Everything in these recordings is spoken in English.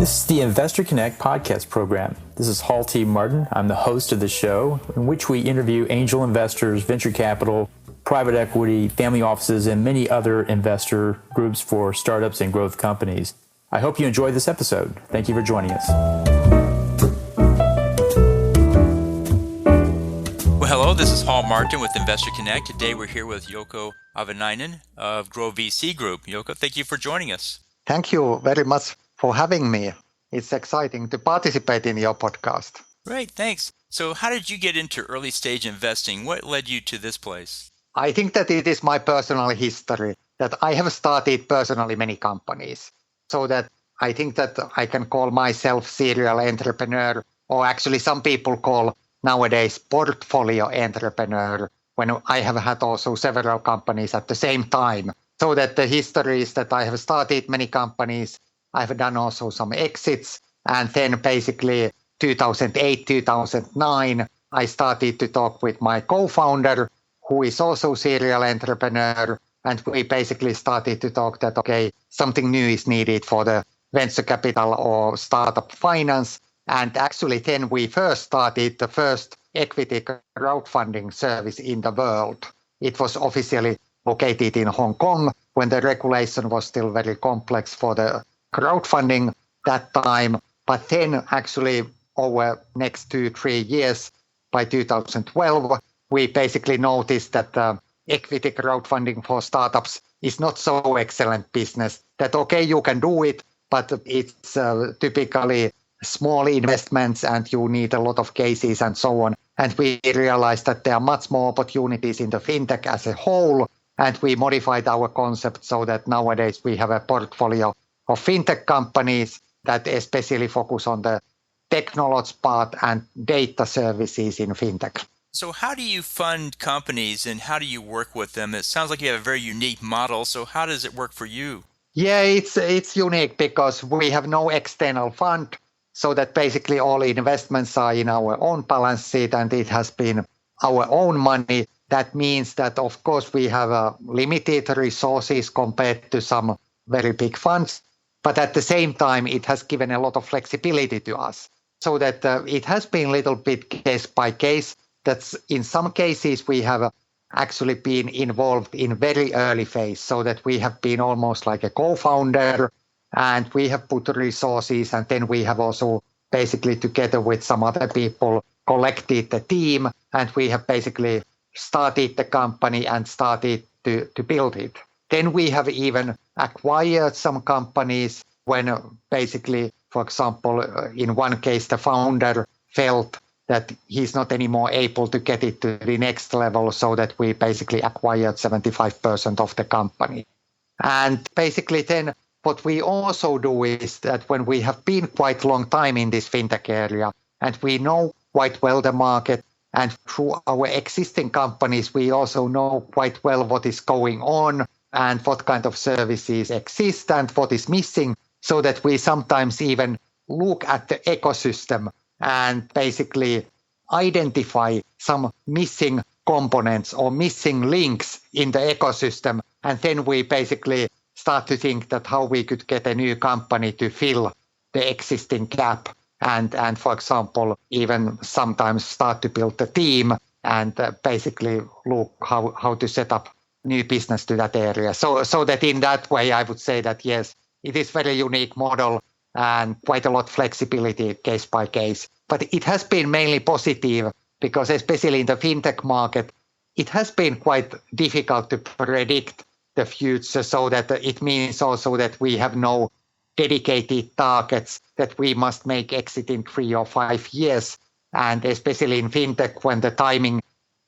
This is the Investor Connect podcast program. This is Hall T. Martin. I'm the host of the show, in which we interview angel investors, venture capital, private equity, family offices, and many other investor groups for startups and growth companies. I hope you enjoy this episode. Thank you for joining us. Well, hello, this is Hall Martin with Investor Connect. Today we're here with Jouko Ahvenainen of Grow VC Group. Jouko, thank you for joining us. Thank you very much for having me. It's exciting to participate in your podcast. Great, thanks. So how did you get into early stage investing? What led you to this place? I think that it is my personal history that I have started personally many companies. So that I think that I can call myself serial entrepreneur, or actually some people call nowadays portfolio entrepreneur, when I have had also several companies at the same time. So that the history is that I have started many companies. I've done also some exits. And then basically 2008, 2009, I started to talk with my co-founder, who is also serial entrepreneur. And we basically started to talk that, okay, something new is needed for the venture capital or startup finance. And actually then we first started the first equity crowdfunding service in the world. It was officially located in Hong Kong when the regulation was still very complex for the crowdfunding that time. But then actually over next 2-3 years, by 2012, we basically noticed that equity crowdfunding for startups is not so excellent business. That okay, you can do it, but it's typically small investments and you need a lot of cases and so on. And we realized that there are much more opportunities in the fintech as a whole. And we modified our concept so that nowadays we have a portfolio of fintech companies that especially focus on the technology part and data services in fintech. So how do you fund companies and how do you work with them? It sounds like you have a very unique model. So how does it work for you? Yeah, it's unique because we have no external fund. So that basically all investments are in our own balance sheet and it has been our own money. That means that, of course, we have limited resources compared to some very big funds. But at the same time, it has given a lot of flexibility to us. So that it has been a little bit case by case. That's in some cases, we have actually been involved in very early phase. So that we have been almost like a co-founder and we have put resources. And then we have also basically together with some other people collected the team. And we have basically started the company and started to build it. Then we have even acquired some companies when basically, for example, in one case, the founder felt that he's not anymore able to get it to the next level, so that we basically acquired 75% of the company. And basically then what we also do is that when we have been quite a long time in this fintech area and we know quite well the market, and through our existing companies, we also know quite well what is going on and what kind of services exist and what is missing, so that we sometimes even look at the ecosystem and basically identify some missing components or missing links in the ecosystem. And then we basically start to think that how we could get a new company to fill the existing gap. And for example, even sometimes start to build a team and basically look how to set up new business to that area. So that in that way, I would say that yes, it is very unique model and quite a lot of flexibility case by case. But it has been mainly positive because especially in the fintech market, it has been quite difficult to predict the future, so that it means also that we have no dedicated targets that we must make exit in 3 or 5 years. And especially in fintech, when the timing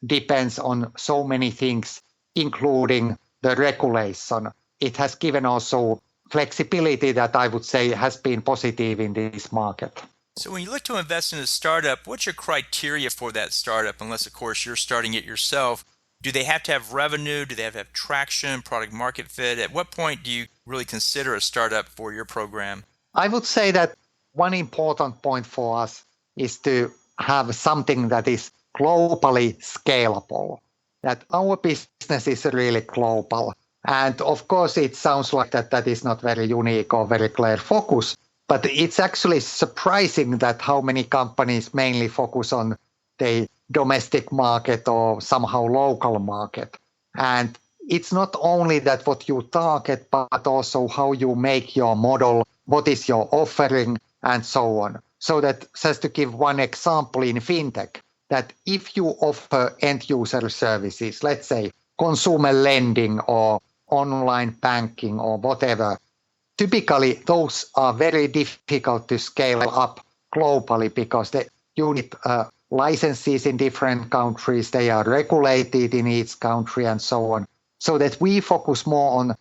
depends on so many things, including the regulation, it has given also flexibility that I would say has been positive in this market. So when you look to invest in a startup, what's your criteria for that startup? Unless, of course, you're starting it yourself. Do they have to have revenue? Do they have to have traction, product market fit? At what point do you really consider a startup for your program? I would say that one important point for us is to have something that is globally scalable, that our business is really global. And of course, it sounds like that is not very unique or very clear focus. But it's actually surprising that how many companies mainly focus on the domestic market or somehow local market. And it's not only that what you target, but also how you make your model, what is your offering, and so on. So that just to give one example in fintech, that if you offer end user services, let's say consumer lending or online banking or whatever, typically those are very difficult to scale up globally because you need licenses in different countries, they are regulated in each country and so on. So that we focus more on,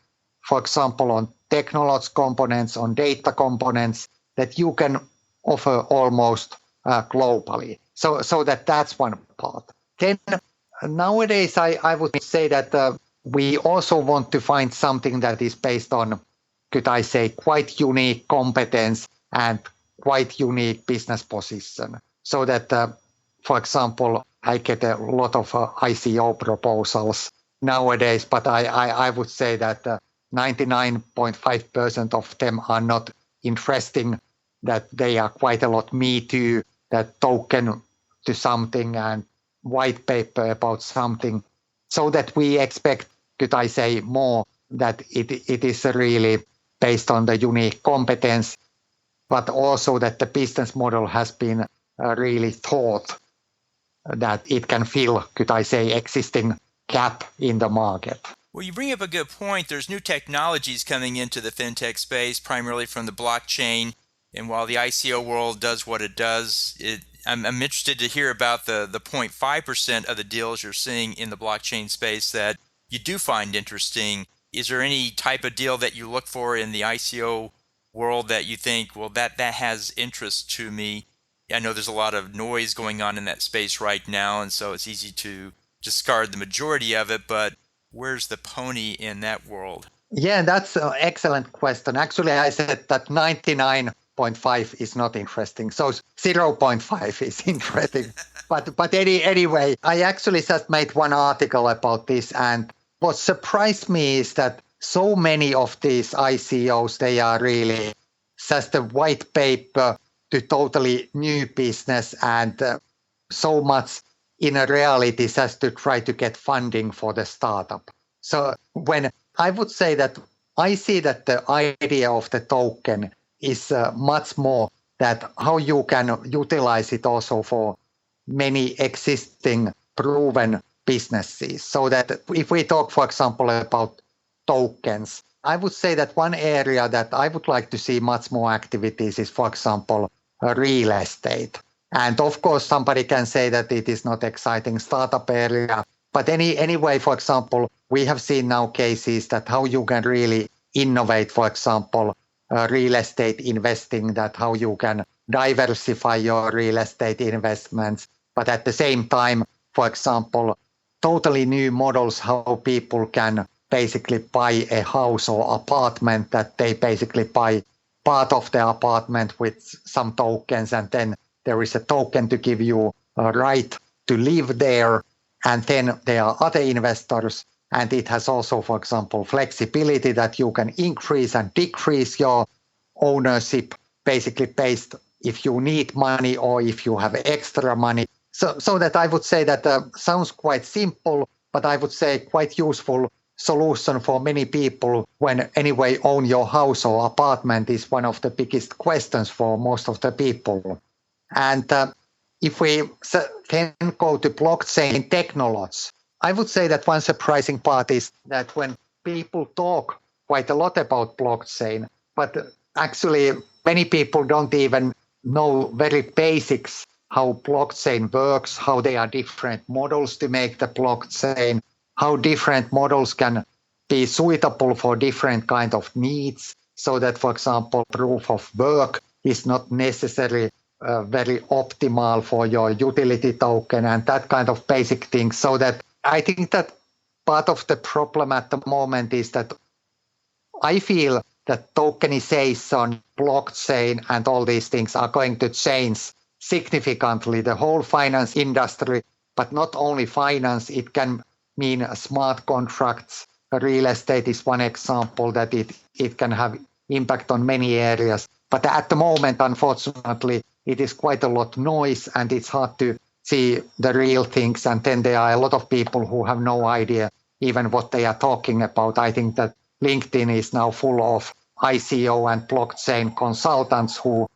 for example, on technology components, on data components that you can offer almost globally. So that's one part. Then nowadays, I would say that we also want to find something that is based on, could I say, quite unique competence and quite unique business position. So that, for example, I get a lot of ICO proposals nowadays, but I would say that 99.5% of them are not interesting, that they are quite a lot me too, that token to something and white paper about something, so that we expect, could I say, more that it is really based on the unique competence, but also that the business model has been really thought that it can fill, could I say, existing gap in the market. Well, you bring up a good point. There's new technologies coming into the fintech space, primarily from the blockchain. And while the ICO world does what it does, I'm interested to hear about the 0.5% of the deals you're seeing in the blockchain space that you do find interesting. Is there any type of deal that you look for in the ICO world that you think, well, that has interest to me? I know there's a lot of noise going on in that space right now, and so it's easy to discard the majority of it, but where's the pony in that world? Yeah, that's an excellent question. Actually, I said that 99.5 is not interesting, so 0.5 is interesting. but anyway, I actually just made one article about this, and what surprised me is that so many of these ICOs, they are really just a white paper to totally new business, and so much in a reality just to try to get funding for the startup. So when I would say that I see that the idea of the token is much more that how you can utilize it also for many existing proven businesses. So that if we talk, for example, about tokens, I would say that one area that I would like to see much more activities is, for example, real estate. And of course, somebody can say that it is not exciting startup area. But anyway, for example, we have seen now cases that how you can really innovate, for example, real estate investing, that how you can diversify your real estate investments. But at the same time, for example, totally new models how people can basically buy a house or apartment, that they basically buy part of the apartment with some tokens, and then there is a token to give you a right to live there. And then there are other investors, and it has also, for example, flexibility that you can increase and decrease your ownership, basically based if you need money or if you have extra money. So that I would say that sounds quite simple, but I would say quite useful solution for many people when anyway own your house or apartment is one of the biggest questions for most of the people. And if we then go to blockchain technology, I would say that one surprising part is that when people talk quite a lot about blockchain, but actually many people don't even know very basics how blockchain works, how there are different models to make the blockchain, how different models can be suitable for different kind of needs. So that, for example, proof of work is not necessarily very optimal for your utility token and that kind of basic things. So that I think that part of the problem at the moment is that I feel that tokenization, blockchain, and all these things are going to change significantly the whole finance industry, but not only finance, it can mean smart contracts. Real estate is one example that it can have impact on many areas. But at the moment, unfortunately, it is quite a lot noise and it's hard to see the real things. And then there are a lot of people who have no idea even what they are talking about. I think that LinkedIn is now full of ICO and blockchain consultants who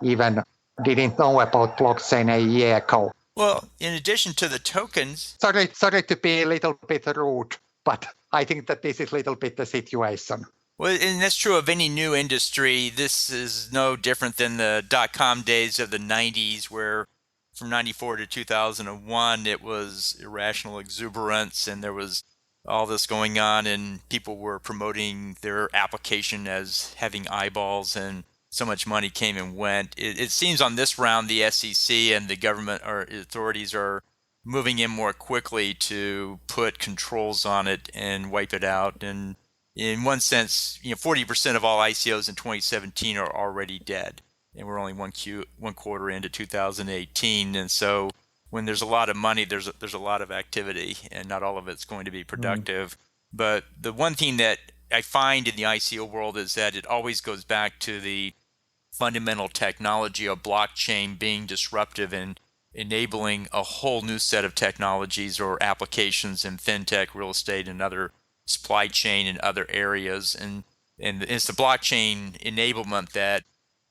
even didn't know about blockchain a year ago. Well, in addition to the tokens... Sorry to be a little bit rude, but I think that this is a little bit the situation. Well, and that's true of any new industry. This is no different than the dot-com days of the 90s, where from 94 to 2001, it was irrational exuberance, and there was all this going on, and people were promoting their application as having eyeballs, and so much money came and went. It seems on this round, the SEC and the government or authorities are moving in more quickly to put controls on it and wipe it out. And in one sense, 40% of all ICOs in 2017 are already dead, and we're only one quarter into 2018. And so when there's a lot of money, there's a lot of activity, and not all of it's going to be productive. But the one thing that I find in the ICO world is that it always goes back to the fundamental technology of blockchain being disruptive and enabling a whole new set of technologies or applications in fintech, real estate, and other supply chain and other areas. And it's the blockchain enablement that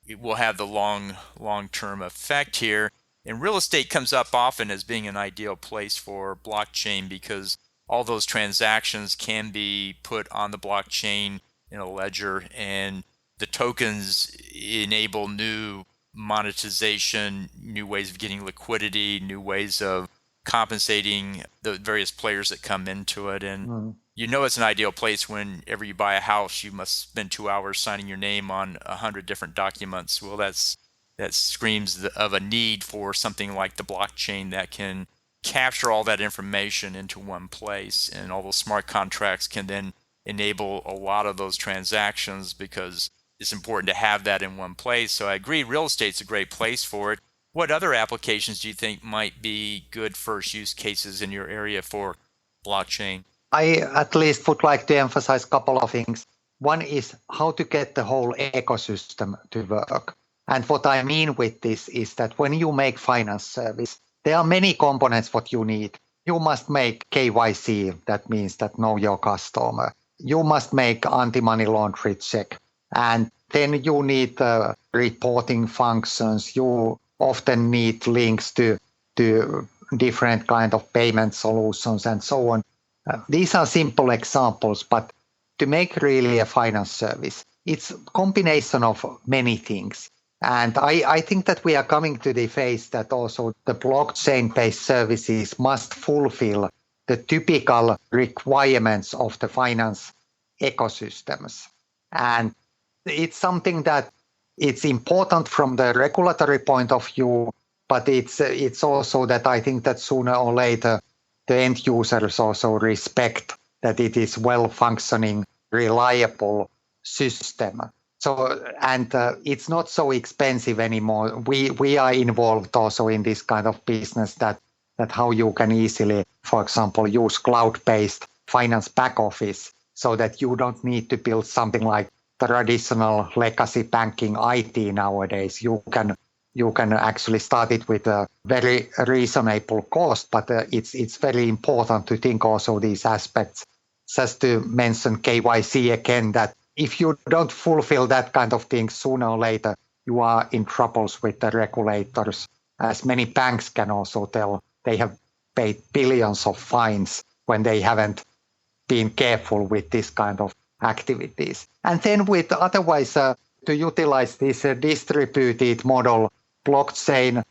it will have the long-term effect here. And real estate comes up often as being an ideal place for blockchain because all those transactions can be put on the blockchain in a ledger, and the tokens enable new monetization, new ways of getting liquidity, new ways of compensating the various players that come into it. And it's an ideal place whenever you buy a house, you must spend 2 hours signing your name on 100 different documents. Well, that screams of a need for something like the blockchain that can capture all that information into one place. And all those smart contracts can then enable a lot of those transactions because it's important to have that in one place. So I agree, real estate's a great place for it. What other applications do you think might be good first use cases in your area for blockchain? I at least would like to emphasize a couple of things. One is how to get the whole ecosystem to work. And what I mean with this is that when you make finance service, there are many components what you need. You must make KYC, that means that know your customer. You must make anti-money laundering check. And then you need reporting functions. You often need links to different kind of payment solutions and so on. These are simple examples, but to make really a finance service, it's a combination of many things. And I think that we are coming to the phase that also the blockchain-based services must fulfill the typical requirements of the finance ecosystems. And it's something that it's important from the regulatory point of view, but it's also that I think that sooner or later the end users also respect that it is well-functioning, reliable system. So, and it's not so expensive anymore. We are involved also in this kind of business that how you can easily, for example, use cloud-based finance back office so that you don't need to build something like traditional legacy banking IT nowadays. You can actually start it with a very reasonable cost, but it's very important to think also these aspects. Just to mention KYC again, that if you don't fulfill that kind of thing, sooner or later, you are in troubles with the regulators. As many banks can also tell, they have paid billions of fines when they haven't been careful with this kind of activities. And then with otherwise to utilize this distributed model, blockchain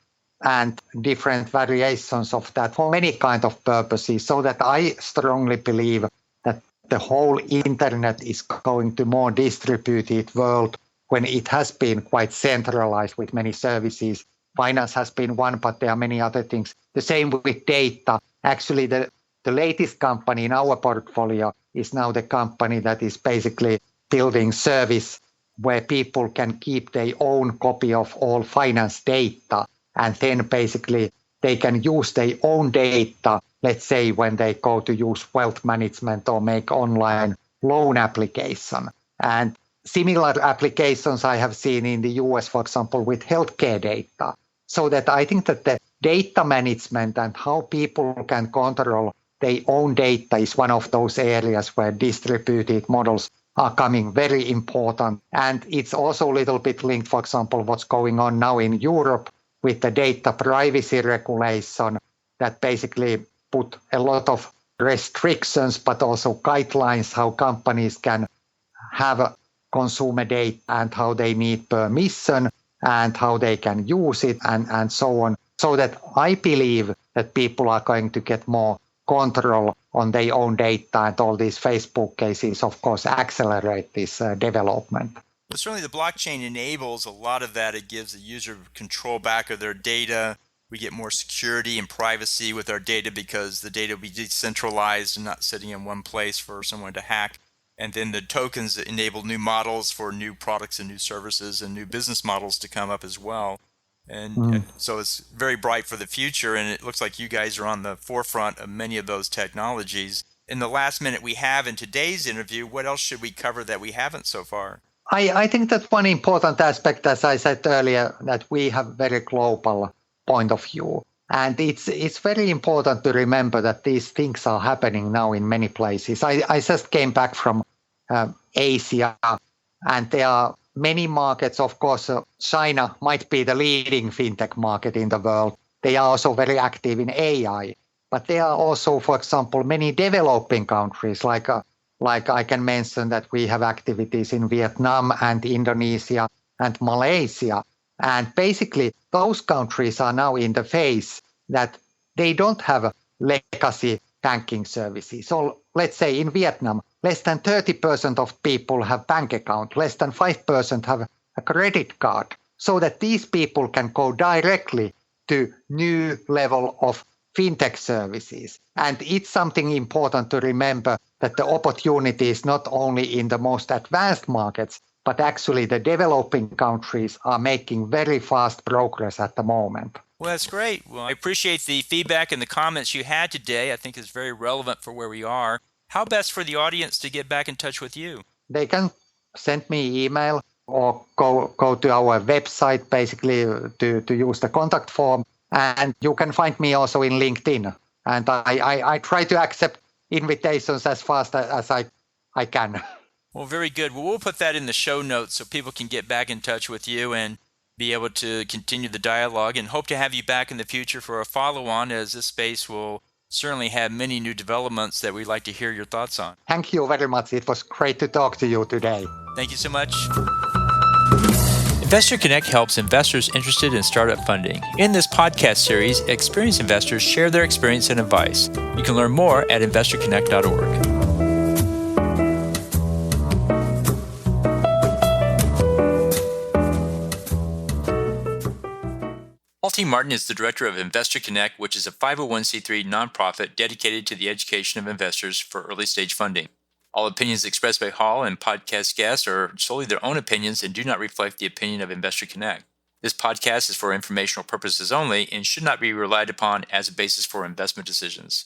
and different variations of that for many kind of purposes, so that I strongly believe that the whole internet is going to more distributed world when it has been quite centralized with many services. Finance has been one, but there are many other things. The same with data. Actually, the latest company in our portfolio is now the company that is basically building service where people can keep their own copy of all finance data. And then basically they can use their own data, let's say when they go to use wealth management or make online loan application. And similar applications I have seen in the US, for example, with healthcare data. So that I think that the data management and how people can control their own data is one of those areas where distributed models are coming very important. And it's also a little bit linked, for example, what's going on now in Europe with the data privacy regulation that basically put a lot of restrictions, but also guidelines how companies can have consumer data and how they need permission and how they can use it and so on. So that I believe that people are going to get more control on their own data, and all these Facebook cases, of course, accelerate this development. Well, certainly the blockchain enables a lot of that. It gives the user control back of their data. We get more security and privacy with our data because the data will be decentralized and not sitting in one place for someone to hack. And then the tokens enable new models for new products and new services and new business models to come up as well. And so it's very bright for the future, and it looks like you guys are on the forefront of many of those technologies. In the last minute we have in today's interview, what else should we cover that we haven't so far? I think that one important aspect, as I said earlier, that we have very global point of view. And it's very important to remember that these things are happening now in many places. I just came back from Asia, and there are many markets. Of course, China might be the leading fintech market in the world. They are also very active in AI. But there are also, for example, many developing countries, like I can mention that we have activities in Vietnam and Indonesia and Malaysia. And basically, those countries are now in the phase that they don't have legacy banking services. So let's say in Vietnam, less than 30% of people have bank account, less than 5% have a credit card, so that these people can go directly to new level of fintech services. And it's something important to remember that the opportunity is not only in the most advanced markets, but actually the developing countries are making very fast progress at the moment. Well, that's great. Well, I appreciate the feedback and the comments you had today. I think it's very relevant for where we are. How best for the audience to get back in touch with you? They can send me email or go to our website, basically to use the contact form. And you can find me also in LinkedIn. And I try to accept invitations as fast as I can. Well, very good. Well, we'll put that in the show notes so people can get back in touch with you and be able to continue the dialogue, and hope to have you back in the future for a follow-on, as this space will certainly have many new developments that we'd like to hear your thoughts on. Thank you very much. It was great to talk to you today. Thank you so much. Investor Connect helps investors interested in startup funding. In this podcast series, experienced investors share their experience and advice. You can learn more at investorconnect.org. Paul T. Martin is the director of Investor Connect, which is a 501c3 nonprofit dedicated to the education of investors for early-stage funding. All opinions expressed by Hall and podcast guests are solely their own opinions and do not reflect the opinion of Investor Connect. This podcast is for informational purposes only and should not be relied upon as a basis for investment decisions.